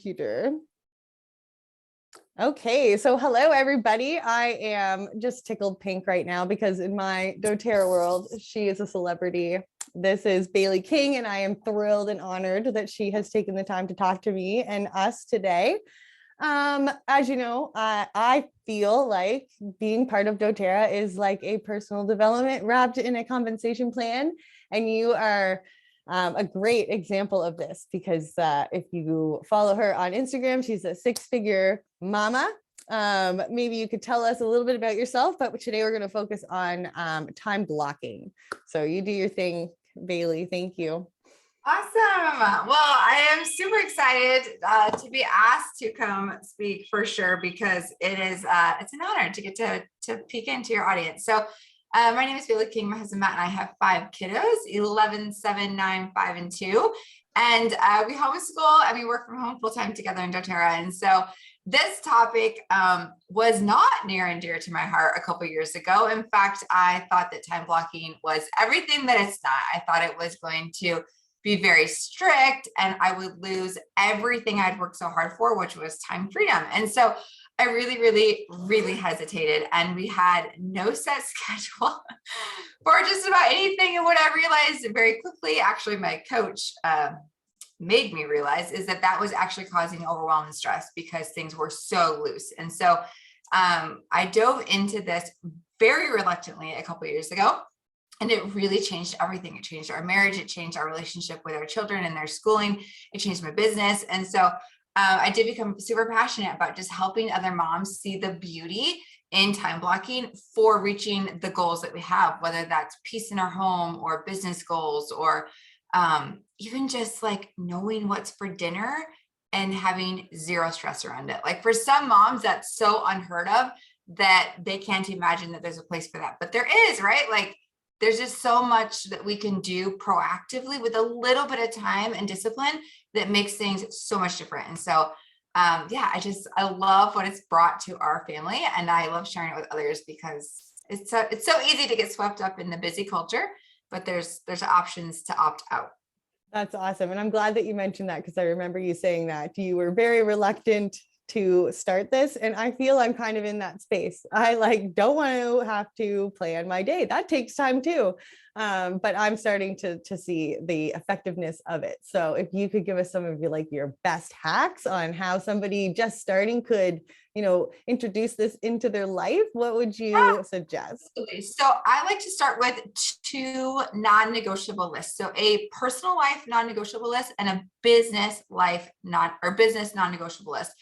computer. Okay, so hello everybody. I am just tickled pink right now because in my doTERRA world, she is a celebrity. This is Bailey King, and I am thrilled and honored that she has taken the time to talk to me and us today. As you know, I feel like being part of doTERRA is like a personal development wrapped in a compensation plan, and you are a great example of this because if you follow her on Instagram, she's a six-figure mama. Maybe you could tell us a little bit about yourself, but today we're going to focus on time blocking. So you do your thing, Bailey. Thank you. Awesome. Well, I am super excited to be asked to come speak for sure, because it's an honor to get to peek into your audience. So my name is Bailey King. My husband Matt and I have 5 kiddos, 11, 7, 9, 5, and 2. And we homeschool and we work from home full time together in doTERRA. And so this topic was not near and dear to my heart a couple years ago. In fact, I thought that time blocking was everything that it's not. I thought it was going to be very strict and I would lose everything I'd worked so hard for, which was time freedom. And so I really hesitated, and we had no set schedule for just about anything. And what I realized very quickly, actually my coach made me realize, is that was actually causing overwhelm and stress because things were so loose. And so I dove into this very reluctantly a couple of years ago. And it really changed everything. It changed our marriage. It changed our relationship with our children and their schooling. It changed my business. And so I did become super passionate about just helping other moms see the beauty in time blocking for reaching the goals that we have, whether that's peace in our home or business goals, or even just like knowing what's for dinner and having zero stress around it. Like for some moms, that's so unheard of that they can't imagine that there's a place for that. But there is, right? Like, there's just so much that we can do proactively with a little bit of time and discipline that makes things so much different. And so, I love what it's brought to our family, and I love sharing it with others because it's so easy to get swept up in the busy culture, but there's options to opt out. That's awesome. And I'm glad that you mentioned that, because I remember you saying that you were very reluctant to start this. And I feel I'm kind of in that space. I don't want to have to plan my day. That takes time too. But I'm starting to see the effectiveness of it. So if you could give us some of your best hacks on how somebody just starting could, introduce this into their life, what would you suggest? So I like to start with 2 non-negotiable lists. So a personal life non-negotiable list and a business life business non-negotiable list.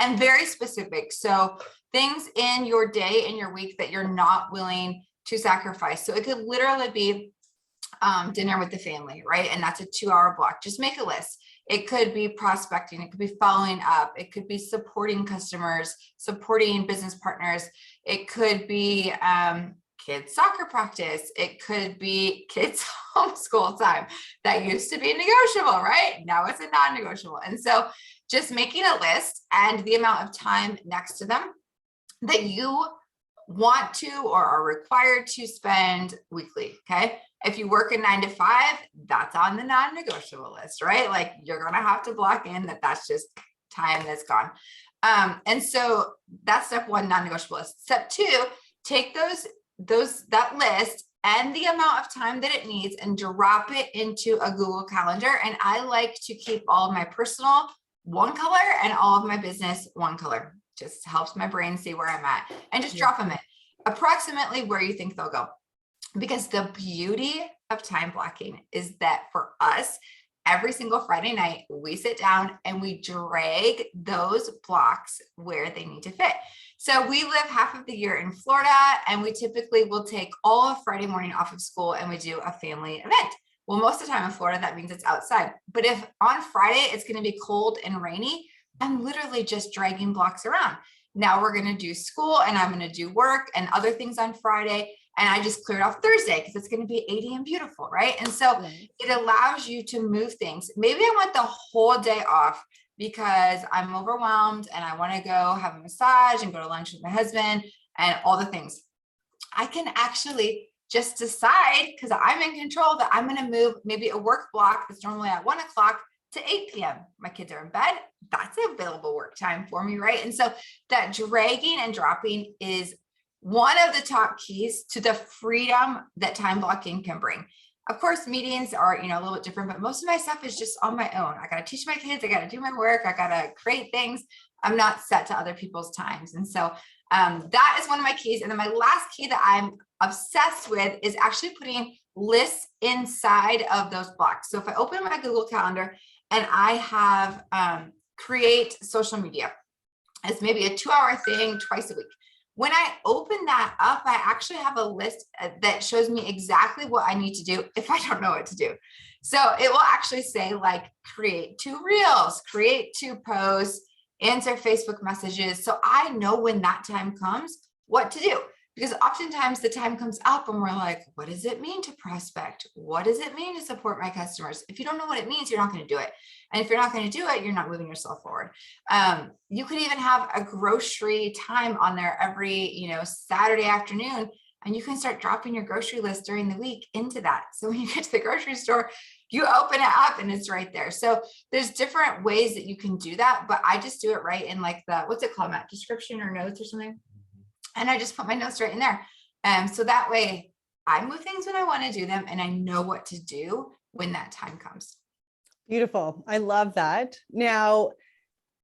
And very specific. So things in your day and your week that you're not willing to sacrifice. So it could literally be dinner with the family, right? And that's a 2-hour block. Just make a list. It could be prospecting. It could be following up. It could be supporting customers, supporting business partners. It could be kids soccer practice. It could be kids homeschool time. That used to be negotiable, right? Now it's a non-negotiable. And so just making a list and the amount of time next to them that you want to or are required to spend weekly. Okay. If you work a 9 to 5, that's on the non-negotiable list, right? Like you're going to have to block in that's just time that's gone. And so that's step 1, non-negotiable list. Step 2, take that list and the amount of time that it needs and drop it into a Google Calendar. And I like to keep all of my personal one color and all of my business one color. Just helps my brain see where I'm at, and just drop them in approximately where you think they'll go. Because the beauty of time blocking is that for us, every single Friday night, we sit down and we drag those blocks where they need to fit. So we live half of the year in Florida, and we typically will take all of Friday morning off of school and we do a family event. Well, most of the time in Florida, that means it's outside. But if on Friday it's going to be cold and rainy, I'm literally just dragging blocks around. Now we're going to do school and I'm going to do work and other things on Friday. And I just cleared off Thursday because it's going to be 80 and beautiful, right? And so it allows you to move things. Maybe I want the whole day off because I'm overwhelmed and I want to go have a massage and go to lunch with my husband and all the things. I can actually just decide, because I'm in control, that I'm going to move maybe a work block that's normally at 1 o'clock to 8 p.m. My kids are in bed. That's available work time for me, right? And so that dragging and dropping is one of the top keys to the freedom that time blocking can bring. Of course, meetings are, a little bit different, but most of my stuff is just on my own. I got to teach my kids. I got to do my work. I got to create things. I'm not set to other people's times. And so that is one of my keys. And then my last key that I'm obsessed with is actually putting lists inside of those blocks. So if I open my Google Calendar and I have create social media as maybe a 2-hour thing twice a week. When I open that up, I actually have a list that shows me exactly what I need to do if I don't know what to do. So it will actually say like, create 2 reels, create 2 posts, answer Facebook messages. So I know when that time comes, what to do. Because oftentimes the time comes up and we're like, what does it mean to prospect? What does it mean to support my customers? If you don't know what it means, you're not going to do it. And if you're not going to do it, you're not moving yourself forward. You could even have a grocery time on there every, Saturday afternoon, and you can start dropping your grocery list during the week into that. So when you get to the grocery store, you open it up and it's right there. So there's different ways that you can do that, but I just do it right in like the, what's it called, Matt? Description or notes or something. And I just put my notes right in there. So that way I move things when I want to do them and I know what to do when that time comes. Beautiful. I love that. Now,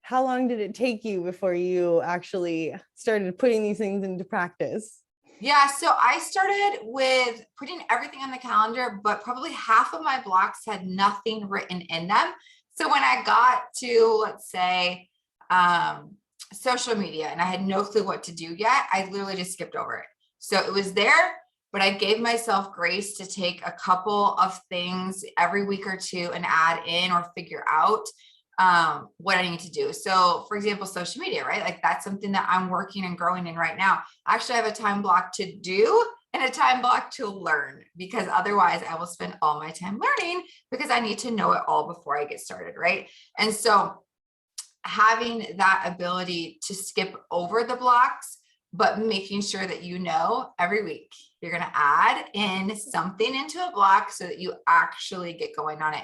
how long did it take you before you actually started putting these things into practice? Yeah, so I started with putting everything on the calendar, but probably half of my blocks had nothing written in them. So when I got to, let's say, social media and I had no clue what to do yet, I literally just skipped over it. So it was there, but I gave myself grace to take a couple of things every week or two and add in or figure out what I need to do. So for example, social media, right? Like that's something that I'm working and growing in right now. I actually have a time block to do and a time block to learn, because otherwise I will spend all my time learning because I need to know it all before I get started, right? And so having that ability to skip over the blocks, but making sure that every week you're going to add in something into a block so that you actually get going on it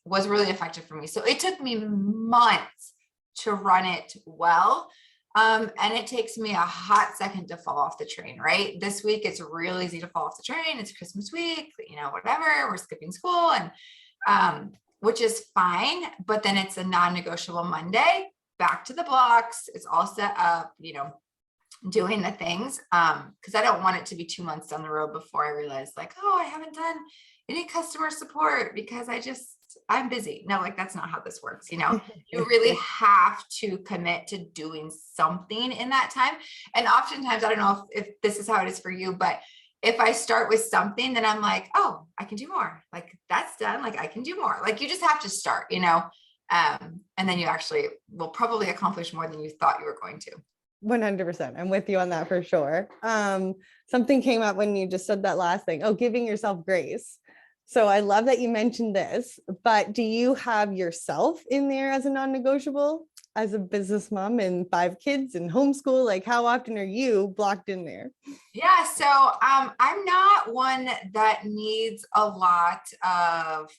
was really effective for me. So it took me months to run it well. And it takes me a hot second to fall off the train, right? This week, it's real easy to fall off the train. It's Christmas week, whatever, we're skipping school and, which is fine, but then it's a non-negotiable Monday, back to the blocks. It's all set up, doing the things. Cause I don't want it to be 2 months down the road before I realize like, oh, I haven't done any customer support because I'm busy. No, like that's not how this works. You really have to commit to doing something in that time. And oftentimes, I don't know if this is how it is for you, but if I start with something, then I'm like, oh, I can do more. Like that's done. Like I can do more. Like you just have to start, and then you actually will probably accomplish more than you thought you were going to. 100%. I'm with you on that for sure. Something came up when you just said that last thing. Oh, giving yourself grace. So I love that you mentioned this, but do you have yourself in there as a non-negotiable as a business mom and 5 kids and homeschool? Like how often are you blocked in there? Yeah. So I'm not one that needs a lot of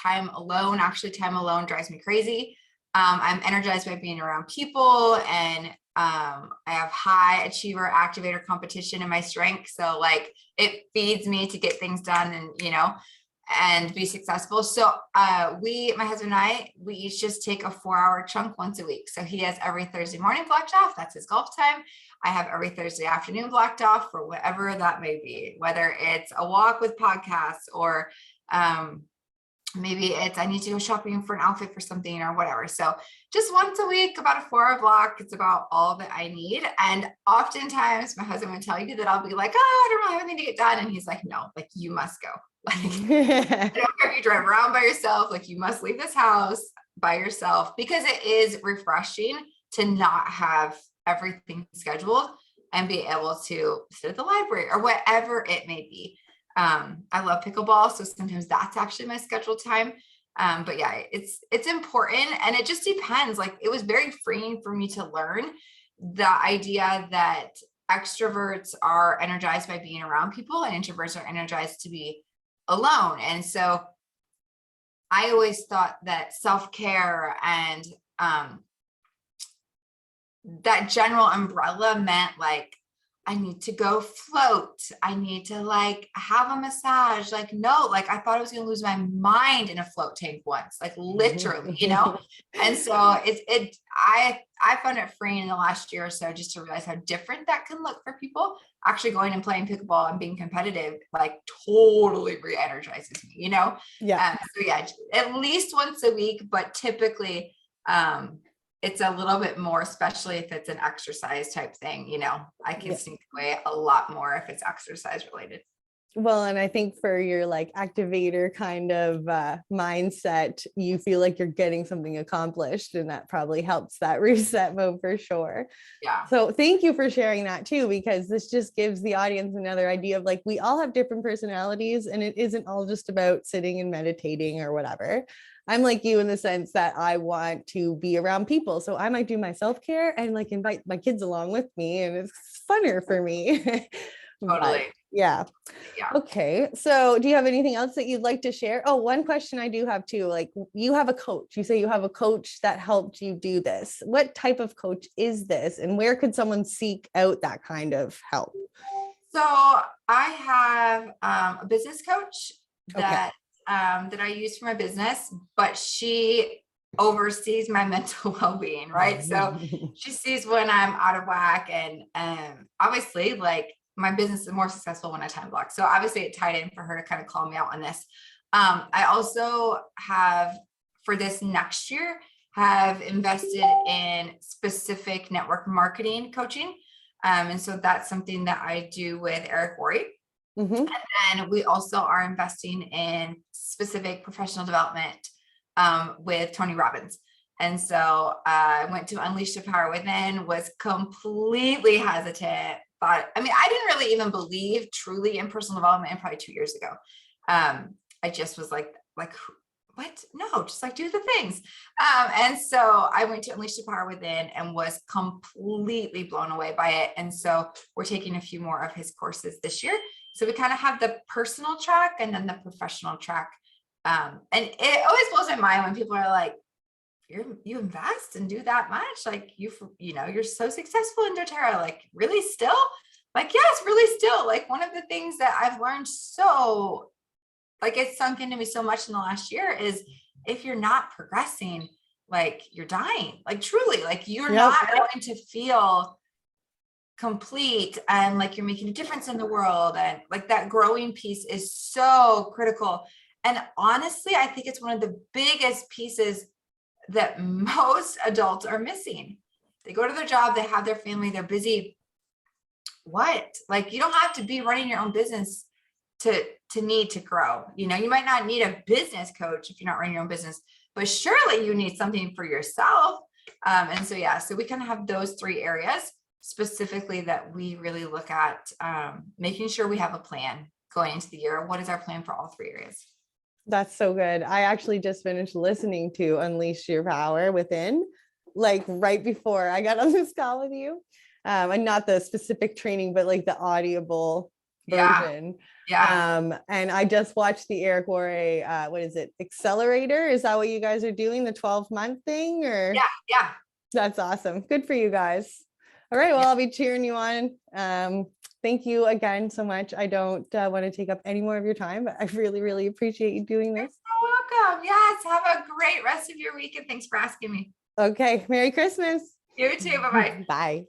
time alone. Actually, time alone drives me crazy. I'm energized by being around people and I have high achiever activator competition in my strength. So like it feeds me to get things done and be successful. So my husband and I, we each just take a 4-hour chunk once a week. So he has every Thursday morning blocked off. That's his golf time. I have every Thursday afternoon blocked off for whatever that may be, whether it's a walk with podcasts or maybe it's I need to go shopping for an outfit for something or whatever. So just once a week, about a 4-hour block. It's about all that I need. And oftentimes my husband would tell you that I'll be like, oh, I don't really have anything to get done. And he's like, no, like you must go. Like I don't care if you drive around by yourself, like you must leave this house by yourself, because it is refreshing to not have everything scheduled and be able to sit at the library or whatever it may be. I love pickleball. So sometimes that's actually my scheduled time. But yeah, it's important. And it just depends. Like it was very freeing for me to learn the idea that extroverts are energized by being around people and introverts are energized to be alone. And so I always thought that self-care and that general umbrella meant like, I need to go float. I need to like have a massage. Like, no, like I thought I was going to lose my mind in a float tank once, like literally, you know? And so I found it freeing in the last year or so just to realize how different that can look for people. Actually going and playing pickleball and being competitive, like totally re-energizes me, you know? Yeah. So yeah, at least once a week, but typically, it's a little bit more, especially if it's an exercise type thing, you know, I can Yeah. sneak away a lot more if it's exercise related. Well, and I think for your like activator kind of mindset, you feel like you're getting something accomplished, and that probably helps that reset mode for sure. Yeah. So thank you for sharing that too, because this just gives the audience another idea of like, we all have different personalities, and it isn't all just about sitting and meditating or whatever. I'm like you in the sense that I want to be around people. So I might do my self-care and like invite my kids along with me, and it's funner for me. But Totally. yeah. Yeah. Okay. So do you have anything else that you'd like to share? Oh, one question I do have too, like you have a coach, you say you have a coach that helped you do this. What type of coach is this? And where could someone seek out that kind of help? So I have a business coach Okay. that I use for my business, but she oversees my mental well-being, right? So she sees when I'm out of whack, and obviously like my business is more successful when I time block. So obviously it tied in for her to kind of call me out on this. I also have, for this next year, have invested in specific network marketing coaching. And so that's something that I do with Eric Worre. Mhm. And we also are investing in specific professional development with Tony Robbins. And so I went to Unleash the Power Within, was completely hesitant. But I mean, I didn't really even believe truly in personal development probably 2 years ago. I just was like, what? No, just like do the things. And so I went to Unleash the Power Within and was completely blown away by it. And so we're taking a few more of his courses this year. So we kind of have the personal track and then the professional track. And it always blows my mind when people are like, you invest and do that much, like you know, you're so successful in doTERRA, like really still? Like, yes, really still. Like one of the things that I've learned, so like it's sunk into me so much in the last year, is if you're not progressing, like you're dying, like truly, like you're not going to feel complete and like you're making a difference in the world. And like that growing piece is so critical. And honestly, I think it's one of the biggest pieces that most adults are missing. They go to their job, they have their family, they're busy. What? Like you don't have to be running your own business to need to grow. You know, you might not need a business coach if you're not running your own business, but surely you need something for yourself. And so, yeah, so we kind of have those three areas specifically that we really look at, making sure we have a plan going into the year. What is our plan for all three areas? That's so good. I actually just finished listening to Unleash Your Power Within, like right before I got on this call with you. And not the specific training, but like the audible version. Yeah. And I just watched the Eric Worre, what is it? Accelerator. Is that what you guys are doing? The 12-month thing, or? Yeah. That's awesome. Good for you guys. All right. Well, I'll be cheering you on. Thank you again so much. I don't want to take up any more of your time, but I really, really appreciate you doing this. You're so welcome. Yes. Have a great rest of your week. And thanks for asking me. Okay. Merry Christmas. You too. Bye-bye. Bye.